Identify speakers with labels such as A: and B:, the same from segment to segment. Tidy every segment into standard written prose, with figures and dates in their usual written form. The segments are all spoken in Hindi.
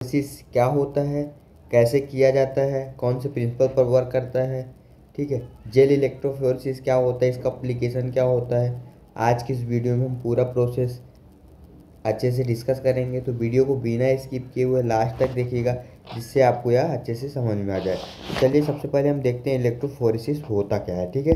A: इलेक्ट्रोफोरेसिस क्या होता है, कैसे किया जाता है, कौन से प्रिंसिपल पर वर्क करता है, ठीक है। जेल इलेक्ट्रोफोरेसिस क्या होता है, इसका एप्लीकेशन क्या होता है, आज की इस वीडियो में हम पूरा प्रोसेस अच्छे से डिस्कस करेंगे। तो वीडियो को बिना स्किप किए हुए लास्ट तक देखिएगा, जिससे आपको यह अच्छे से समझ में आ जाए। चलिए सबसे पहले हम देखते हैं इलेक्ट्रोफोरेसिस होता क्या है, ठीक है।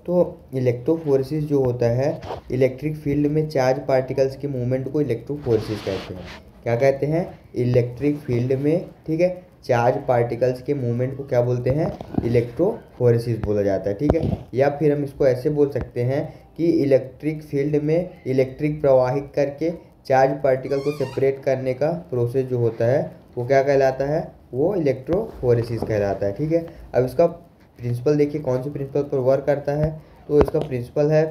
A: तो इलेक्ट्रोफोरेसिस जो होता है, इलेक्ट्रिक फील्ड में चार्ज पार्टिकल्स के मूवमेंट को इलेक्ट्रोफोरेसिस कहते हैं। क्या कहते हैं? इलेक्ट्रिक फील्ड में, ठीक है, चार्ज पार्टिकल्स के मूवमेंट को क्या बोलते हैं? इलेक्ट्रोफोरेसिस बोला जाता है, ठीक है। या फिर हम इसको ऐसे बोल सकते हैं कि इलेक्ट्रिक फील्ड में इलेक्ट्रिक प्रवाहित करके चार्ज पार्टिकल को सेपरेट करने का प्रोसेस जो होता है वो क्या कहलाता है? वो इलेक्ट्रोफोरेसिस कहलाता है, ठीक है। अब इसका प्रिंसिपल देखिए, कौन से प्रिंसिपल पर वर्क करता है। तो इसका प्रिंसिपल है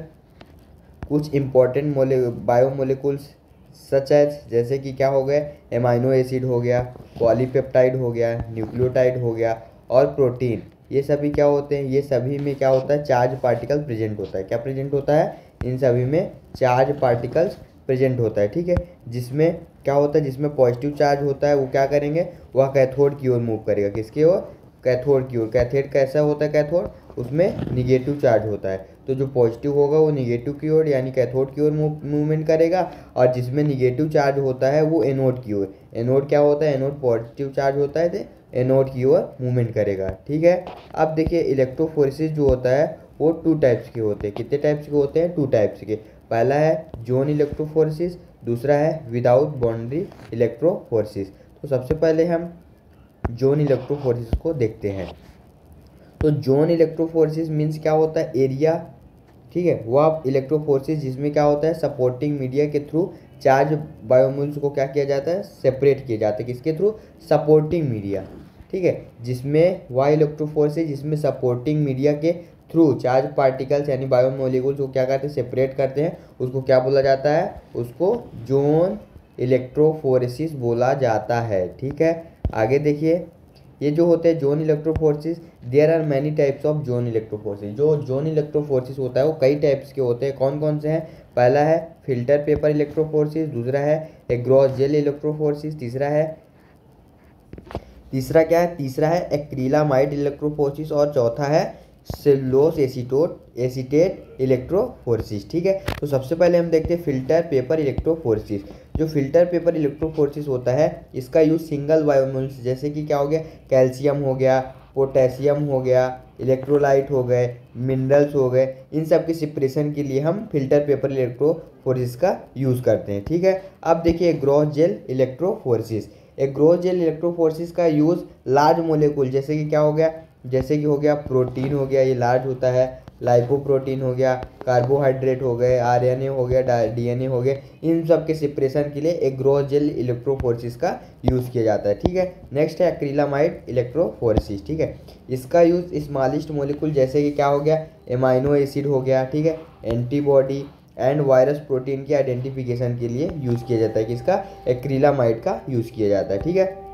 A: कुछ इंपॉर्टेंट बायोमोलिकुल्स सच एज, जैसे कि क्या हो गए, एमाइनो एसिड हो गया, पॉलीपेप्टाइड हो गया, न्यूक्लियोटाइड हो गया और प्रोटीन। ये सभी क्या होते हैं? ये सभी में क्या होता है? चार्ज पार्टिकल प्रेजेंट होता है। क्या प्रेजेंट होता है? इन सभी में चार्ज पार्टिकल्स प्रेजेंट होता है, ठीक है। जिसमें क्या होता है? जिसमें पॉजिटिव चार्ज होता है वो क्या करेंगे? वह कैथोड की ओर मूव करेगा। किसकी ओर? कैथोड की ओर। कैथोड कैसा होता है? कैथोड उसमें निगेटिव चार्ज होता है, तो जो पॉजिटिव होगा वो निगेटिव की ओर यानी कैथोड की ओर मूवमेंट करेगा, और जिसमें निगेटिव चार्ज होता है वो एनोड की ओर। एनोड क्या होता है? एनोड पॉजिटिव चार्ज होता है, तो एनोड की ओर मूवमेंट करेगा, ठीक है। अब देखिए इलेक्ट्रोफोरेसिस जो होता है वो 2 टाइप्स के होते हैं। कितने टाइप्स के होते हैं? 2 टाइप्स के। पहला है जोन इलेक्ट्रोफोरेसिस, दूसरा है विदाउट बाउंड्री इलेक्ट्रोफोरेसिस। तो सबसे पहले हम जोन इलेक्ट्रोफोरेसिस को देखते हैं। तो जोन इलेक्ट्रोफोरेसिस मीन्स क्या होता है? एरिया, ठीक है। वह इलेक्ट्रोफोरेसिस जिसमें क्या होता है? सपोर्टिंग मीडिया के थ्रू चार्ज बायोमोल्स को क्या किया जाता है? सेपरेट किया जाता है। किसके थ्रू? सपोर्टिंग मीडिया, ठीक है। जिसमें वह इलेक्ट्रोफोरेसिस जिसमें सपोर्टिंग मीडिया के थ्रू चार्ज पार्टिकल्स यानी बायोमोलिकुल्स को क्या करते हैं? सेपरेट करते हैं। उसको क्या बोला जाता है? उसको जोन इलेक्ट्रोफोरेसिस बोला जाता है, ठीक है। आगे देखिए, ये जो होते हैं zone electrophoresis, there are many types of zone electrophoresis. जो जोन इलेक्ट्रोफोरेसिस होता है वो कई टाइप्स के होते हैं। कौन कौन से हैं? पहला है फिल्टर पेपर इलेक्ट्रोफोरेसिस, दूसरा है एग्रॉस जेल इलेक्ट्रोफोरेसिस, तीसरा है एक्रिलामाइड इलेक्ट्रोफोरेसिस, और चौथा है सेलुलोज एसीटेट इलेक्ट्रोफोरेसिस, ठीक है। तो सबसे पहले हम देखते हैं फिल्टर पेपर इलेक्ट्रोफोरेसिस। जो फिल्टर पेपर इलेक्ट्रोफोरेसिस होता है इसका यूज सिंगल बायोमोल्स, जैसे कि क्या हो गया, कैल्शियम हो गया, पोटेशियम हो गया, इलेक्ट्रोलाइट हो गए, मिनरल्स हो गए, इन सब के सेपरेशन के लिए हम फिल्टर पेपर इलेक्ट्रोफोरेसिस का यूज़ करते हैं, ठीक है। अब देखिए ग्रॉस जेल इलेक्ट्रोफोरेसिस। एक ग्रॉस जेल इलेक्ट्रोफोरेसिस का यूज़ लार्ज मोलिकुल, जैसे कि क्या हो गया, जैसे कि हो गया प्रोटीन हो गया, ये लार्ज होता है, लाइपोप्रोटीन हो गया, कार्बोहाइड्रेट हो गए, आरएनए हो गया, डीएनए हो गए, इन सब के सेपरेशन के लिए एक ग्रॉस जेल इलेक्ट्रोफोरेसिस का यूज़ किया जाता है, ठीक है। नेक्स्ट है एक्रिलामाइड इलेक्ट्रोफोरेसिस, ठीक है। इसका यूज़ स्मॉलेस्ट मोलिकुल, जैसे कि क्या हो गया, एमाइनो एसिड हो गया, ठीक है, एंटीबॉडी एंड वायरस प्रोटीन की आइडेंटिफिकेशन के लिए यूज़ किया जाता है। किसका? एक्रिलामाइड का यूज़ किया जाता है, ठीक है।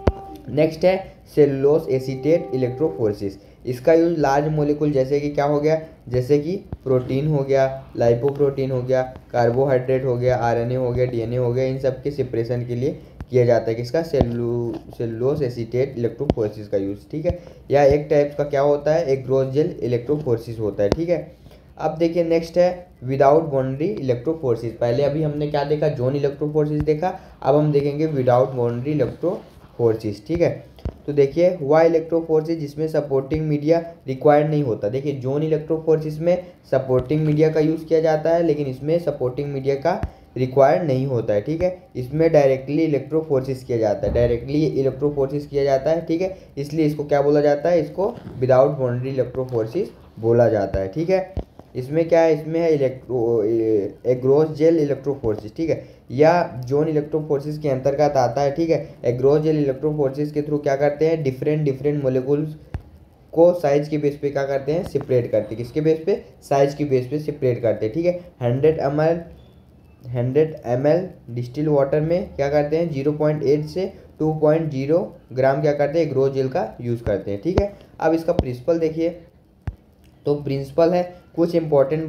A: नेक्स्ट है सेलुलोज एसीटेट इलेक्ट्रोफोरेसिस। इसका यूज लार्ज मोलिकुल, जैसे कि क्या हो गया, जैसे कि प्रोटीन हो गया, लाइपोप्रोटीन हो गया, कार्बोहाइड्रेट हो गया, आरएनए हो गया, डीएनए हो गया, इन सब के सेपरेशन के लिए किया जाता है। किसका? सेलुलोज एसीटेट इलेक्ट्रोफोरेसिस का यूज़, ठीक है। या एक टाइप का क्या होता है, एक ग्रॉस जेल इलेक्ट्रोफोरेसिस होता है, ठीक है। अब देखिए नेक्स्ट है विदाउट बाउंड्री इलेक्ट्रोफोरेसिस। पहले अभी हमने क्या देखा? जोन इलेक्ट्रोफोरेसिस देखा। अब हम देखेंगे विदाउट बाउंड्री इलेक्ट्रोफोरेसिस, ठीक है। तो देखिए वह इलेक्ट्रोफोरेसिस जिसमें सपोर्टिंग मीडिया रिक्वायर्ड नहीं होता। देखिए जोन इलेक्ट्रोफोरेसिस में सपोर्टिंग मीडिया का यूज़ किया जाता है, लेकिन इसमें सपोर्टिंग मीडिया का रिक्वायर्ड नहीं होता है, ठीक है। इसमें डायरेक्टली इलेक्ट्रोफोरेसिस किया जाता है, डायरेक्टली इलेक्ट्रोफोरेसिस किया जाता है, ठीक है। इसलिए इसको क्या बोला जाता है? इसको विदाउट बाउंड्री इलेक्ट्रोफोरेसिस बोला जाता है, ठीक है। इसमें क्या है? इसमें है एग्रोस जेल इलेक्ट्रोफोरेसिस, ठीक है, या जोन इलेक्ट्रोफोरेसिस के अंतर्गत आता है, ठीक है। एग्रोस जेल इलेक्ट्रोफोरेसिस के थ्रू क्या करते हैं? डिफरेंट मोलिकुल्स को साइज के बेस पे क्या करते हैं? सेपरेट करते हैं। किसके बेस पे? साइज के बेस पे सेपरेट करते हैं, ठीक है। 100 ml डिस्टिल वाटर में क्या करते हैं? 0.8 से 2.0 ग्राम क्या करते हैं? ग्रोस जेल का यूज़ करते हैं, ठीक है। अब इसका प्रिंसिपल देखिए, तो प्रिंसिपल है कुछ इंपॉर्टेंट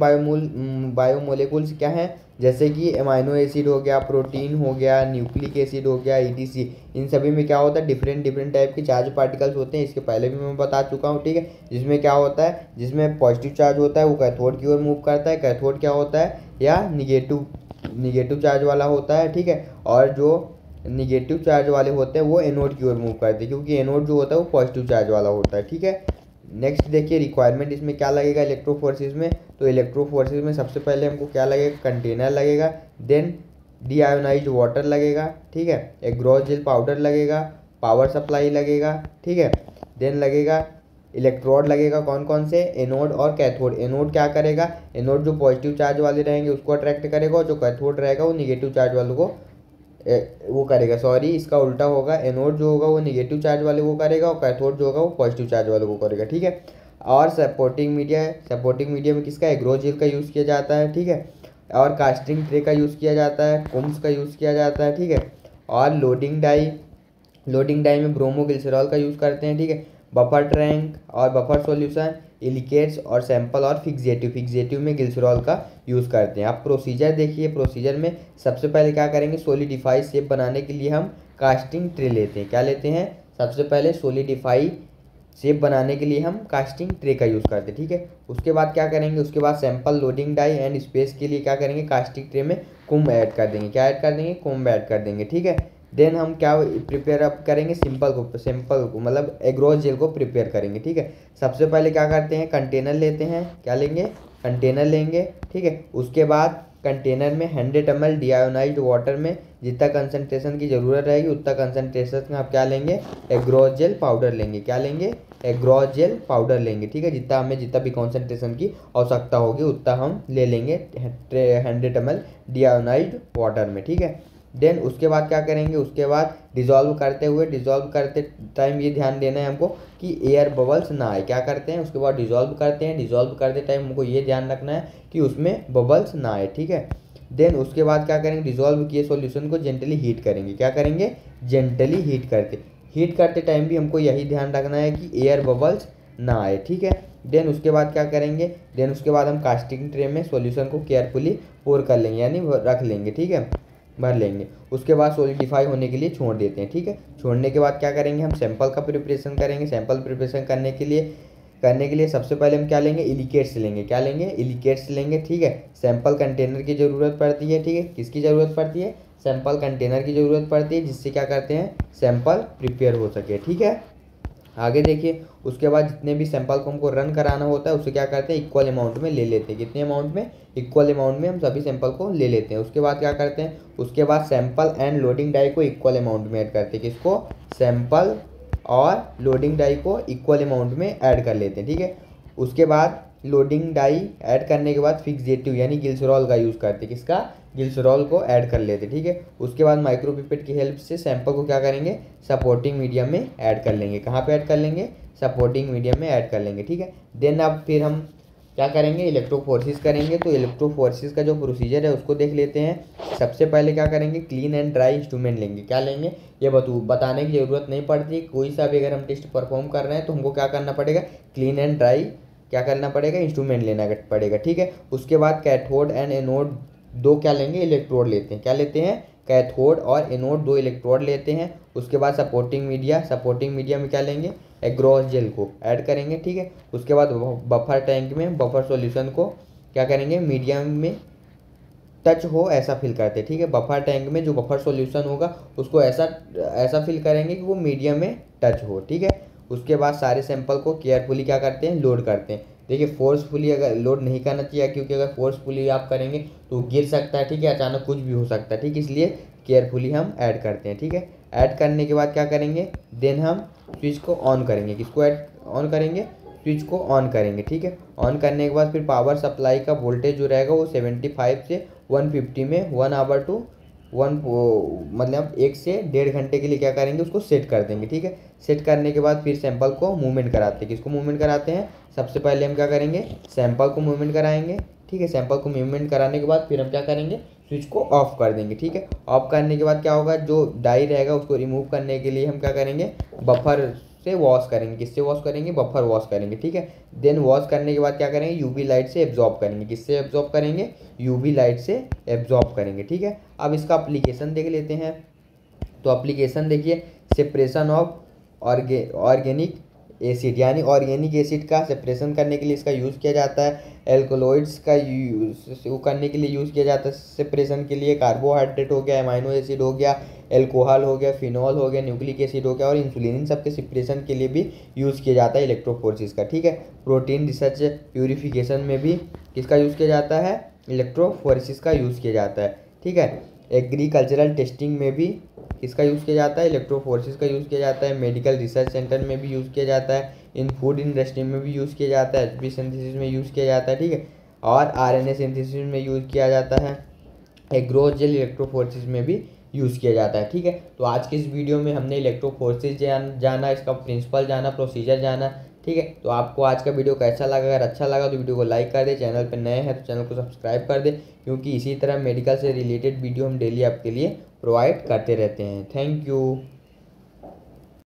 A: बायोमोलिकुल्स क्या हैं, जैसे कि अमाइनो एसिड हो गया, प्रोटीन हो गया, न्यूक्लिक एसिड हो गया, ईटीसी। इन सभी में क्या होता है, डिफरेंट डिफरेंट टाइप के चार्ज पार्टिकल्स होते हैं। इसके पहले भी मैं बता चुका हूँ, ठीक है। जिसमें क्या होता है, जिसमें पॉजिटिव चार्ज होता है वो कैथोड की ओर मूव करता है, कैथोड क्या होता है या निगेटिव चार्ज वाला होता है, ठीक है। और जो निगेटिव चार्ज वाले होते हैं वो एनोड की ओर मूव करते हैं, क्योंकि एनोड जो होता है वो पॉजिटिव चार्ज वाला होता है, ठीक है। नेक्स्ट देखिए रिक्वायरमेंट इसमें क्या लगेगा इलेक्ट्रोफोरेसिस में। तो इलेक्ट्रोफोरेसिस में सबसे पहले हमको क्या लगेगा, कंटेनर लगेगा, देन डीआयोनाइज्ड वाटर लगेगा, ठीक है। एक ग्रॉस जेल पाउडर लगेगा, पावर सप्लाई लगेगा, ठीक है। देन लगेगा इलेक्ट्रोड लगेगा, कौन कौन से, एनोड और कैथोड। एनोड क्या करेगा, एनोड जो पॉजिटिव चार्ज वाले रहेंगे उसको अट्रैक्ट करेगा, और जो कैथोड रहेगा वो निगेटिव चार्ज वालों को वो करेगा, सॉरी इसका उल्टा होगा, एनोड जो होगा वो निगेटिव चार्ज वाले को करेगा और कैथोड जो होगा वो पॉजिटिव चार्ज वाले को करेगा, ठीक है। और सपोर्टिंग मीडिया है, सपोर्टिंग मीडिया में किसका, एग्रोजेल का यूज़ किया जाता है, ठीक है। और कास्टिंग ट्रे का यूज़ किया जाता है, कुम्स का यूज़ किया जाता है, ठीक है। और लोडिंग डाई में ब्रोमोग्लिसरॉल का यूज़ करते हैं, ठीक है। बफर टैंक और बफर सॉल्यूशन, इलिकेट्स और सैंपल और फिक्सेटिव में ग्लिसरॉल का यूज़ करते हैं। आप प्रोसीजर देखिए, प्रोसीजर में सबसे पहले क्या करेंगे, सॉलिडिफाई शेप बनाने के लिए हम कास्टिंग ट्रे लेते हैं। क्या लेते हैं, सबसे पहले सॉलिडिफाई शेप बनाने के लिए हम कास्टिंग ट्रे का यूज़ करते हैं, ठीक है। उसके बाद क्या करेंगे, उसके बाद sample loading dye and space के लिए क्या करेंगे, कास्टिंग ट्रे में कुम्ब ऐड कर देंगे, क्या ऐड कर देंगे, कुम्ब ऐड कर देंगे, ठीक है। देन हम क्या प्रिपेयर अप करेंगे, सिंपल को मतलब एग्रोस जेल को प्रिपेयर करेंगे, ठीक है। सबसे पहले क्या करते हैं, कंटेनर लेते हैं, क्या लेंगे, कंटेनर लेंगे, ठीक है। उसके बाद कंटेनर में 100 ml डीआयोनाइज्ड वाटर में जितना कंसनट्रेशन की ज़रूरत रहेगी उतना कंसनट्रेशन में आप क्या लेंगे, एग्रोस जेल पाउडर लेंगे, क्या लेंगे, एग्रोस जेल पाउडर लेंगे, ठीक है। जितना भी कॉन्सेंट्रेशन की आवश्यकता होगी उतना हम ले लेंगे 100 ml डीआयोनाइज्ड वाटर में, ठीक है। देन उसके बाद क्या करेंगे, उसके बाद डिज़ोल्व करते टाइम ये ध्यान देना है हमको कि एयर बबल्स ना आए। क्या करते हैं, उसके बाद डिज़ोल्व करते टाइम हमको ये ध्यान रखना है कि उसमें बबल्स ना आए, ठीक है। देन उसके बाद क्या करेंगे, डिज़ोल्व किए सॉल्यूशन को जेंटली हीट करेंगे, क्या करेंगे, जेंटली हीट करते टाइम भी हमको यही ध्यान रखना है कि एयर बबल्स ना आए, ठीक है। देन उसके बाद क्या करेंगे, देन उसके बाद हम कास्टिंग ट्रे में सॉल्यूशन को केयरफुली पोर कर लेंगे, यानी रख लेंगे, ठीक है, भर लेंगे। उसके बाद सॉलिडिफाई होने के लिए छोड़ देते हैं, ठीक है। छोड़ने के बाद क्या करेंगे, हम सैंपल का प्रिपरेशन करेंगे। सैंपल प्रिपरेशन करने के लिए सबसे पहले हम क्या लेंगे, इलिकेट्स लेंगे, क्या लेंगे, इलिकेट्स लेंगे, ठीक है। सैंपल कंटेनर की ज़रूरत पड़ती है, ठीक है। किसकी ज़रूरत पड़ती है, सैंपल कंटेनर की ज़रूरत पड़ती है, जिससे क्या करते हैं, सैंपल प्रिपेयर हो सके, ठीक है। आगे देखिए, उसके बाद जितने भी सैंपल को हमको रन कराना होता है उसे क्या करते हैं, इक्वल अमाउंट में ले लेते हैं। कितने अमाउंट में, इक्वल अमाउंट में हम सभी सैंपल को ले लेते हैं। उसके बाद क्या करते हैं, उसके बाद सैंपल एंड लोडिंग डाई को इक्वल अमाउंट में ऐड करते हैं। किसको, सैंपल और लोडिंग डाई को इक्वल अमाउंट में ऐड कर लेते हैं, ठीक है। उसके बाद लोडिंग डाई ऐड करने के बाद फिक्सेटिव यानी ग्लिसरॉल का यूज़ करते हैं। किसका, ग्लिसरॉल को ऐड कर लेते, ठीक है। उसके बाद माइक्रोपिपेट की हेल्प से सैंपल को क्या करेंगे, सपोर्टिंग मीडियम में ऐड कर लेंगे। कहाँ पे ऐड कर लेंगे, सपोर्टिंग मीडियम में ऐड कर लेंगे, ठीक है। देन अब फिर हम क्या करेंगे, इलेक्ट्रोफोरेसिस करेंगे। तो इलेक्ट्रोफोरेसिस का जो प्रोसीजर है उसको देख लेते हैं। सबसे पहले क्या करेंगे, क्लीन एंड ड्राई इंस्ट्रूमेंट लेंगे। क्या लेंगे, ये बताने की ज़रूरत नहीं पड़ती। कोई सा भी अगर हम टेस्ट परफॉर्म कर रहे हैं तो हमको क्या करना पड़ेगा, क्लीन एंड ड्राई क्या करना पड़ेगा, इंस्ट्रूमेंट लेना पड़ेगा, ठीक है। उसके बाद कैथोड एंड एनोड दो क्या लेंगे, इलेक्ट्रोड लेते हैं। क्या लेते हैं, कैथोड और एनोड दो इलेक्ट्रोड लेते हैं। उसके बाद सपोर्टिंग मीडिया में क्या लेंगे, एग्रोस जेल को ऐड करेंगे, ठीक है। उसके बाद बफर टैंक में बफर सॉल्यूशन को क्या करेंगे, मीडियम में टच हो ऐसा फिल करते हैं, ठीक है। बफर टैंक में जो बफर सॉल्यूशन होगा उसको ऐसा फिल करेंगे कि वो मीडियम में टच हो, ठीक है। उसके बाद सारे सैंपल को केयरफुली क्या करते हैं, लोड करते हैं। देखिए फोर्सफुली अगर लोड नहीं करना चाहिए, क्योंकि अगर फोर्सफुली आप करेंगे तो गिर सकता है, ठीक है, अचानक कुछ भी हो सकता है, ठीक है। इसलिए केयरफुली हम ऐड करते हैं, ठीक है। ऐड करने के बाद क्या करेंगे, देन हम स्विच को ऑन करेंगे। किसको ऑन करेंगे, स्विच को ऑन करेंगे, ठीक है। ऑन करने के बाद फिर पावर सप्लाई का वोल्टेज जो रहेगा वो 75 से 150 में 1 आवर टू 1 मतलब 1 से 1.5 घंटे के लिए क्या करेंगे, उसको सेट कर देंगे, ठीक है। सेट करने के बाद फिर सैंपल को मूवमेंट कराते हैं। किसको मूवमेंट कराते हैं, सबसे पहले हम क्या करेंगे, सैंपल को मूवमेंट कराएंगे, ठीक है। सैंपल को मूवमेंट कराने के बाद फिर हम क्या करेंगे, स्विच को ऑफ कर देंगे, ठीक है। ऑफ करने के बाद क्या होगा, जो डाई रहेगा उसको रिमूव करने के लिए हम क्या करेंगे, बफर से वॉश करेंगे। किससे वॉश करेंगे? बफर वॉश करेंगे, ठीक है। देन वॉश करने के बाद क्या करेंगे? यूवी लाइट से एब्जॉर्ब करेंगे। किससे एब्जॉर्ब करेंगे? यूवी लाइट से एब्जॉर्ब करेंगे, ठीक है। अब इसका एप्लीकेशन देख लेते हैं। तो एप्लीकेशन देखिए, सेपरेशन ऑफ ऑर्गेनिक एसिड, यानी ऑर्गेनिक एसिड का सेपरेशन करने के लिए इसका यूज़ किया जाता है। एल्कोलॉइड्स का यूज करने के लिए यूज़ किया जाता है सेपरेशन के लिए। कार्बोहाइड्रेट हो गया, अमाइनो एसिड हो गया, एल्कोहल हो गया, फिनॉल हो गया, न्यूक्लिक एसिड हो गया और इंसुलिन, इन सबके सेपरेशन के लिए भी यूज़ किया जाता है इलेक्ट्रोफोरेसिस का, ठीक है। प्रोटीन रिसर्च प्यूरिफिकेशन में भी किसका यूज़ किया जाता है? इलेक्ट्रोफोरेसिस का यूज़ किया जाता है, ठीक है। एग्रीकल्चरल टेस्टिंग में भी किसका यूज़ किया जाता है? इलेक्ट्रोफोरेसिस का यूज़ किया जाता है। मेडिकल रिसर्च सेंटर में भी यूज़ किया जाता है। इन फूड इंडस्ट्री में भी यूज़ किया जाता है। एचपी सिंथेसिस में यूज़ किया जाता है, ठीक है। और आरएनए सिंथेसिस में यूज़ किया जाता है। एग्रोजेल इलेक्ट्रोफोरेसिस में भी यूज़ किया जाता है, ठीक है। तो आज की इस वीडियो में हमने इलेक्ट्रोफोरेसिस जाना, इसका प्रिंसिपल जाना, प्रोसीजर जाना, ठीक है। तो आपको आज का वीडियो कैसा लगा? अगर अच्छा लगा तो वीडियो को लाइक कर दे, चैनल पर नए हैं तो चैनल को सब्सक्राइब कर दे, क्योंकि इसी तरह मेडिकल से रिलेटेड वीडियो हम डेली आपके लिए प्रोवाइड करते रहते हैं। Thank you.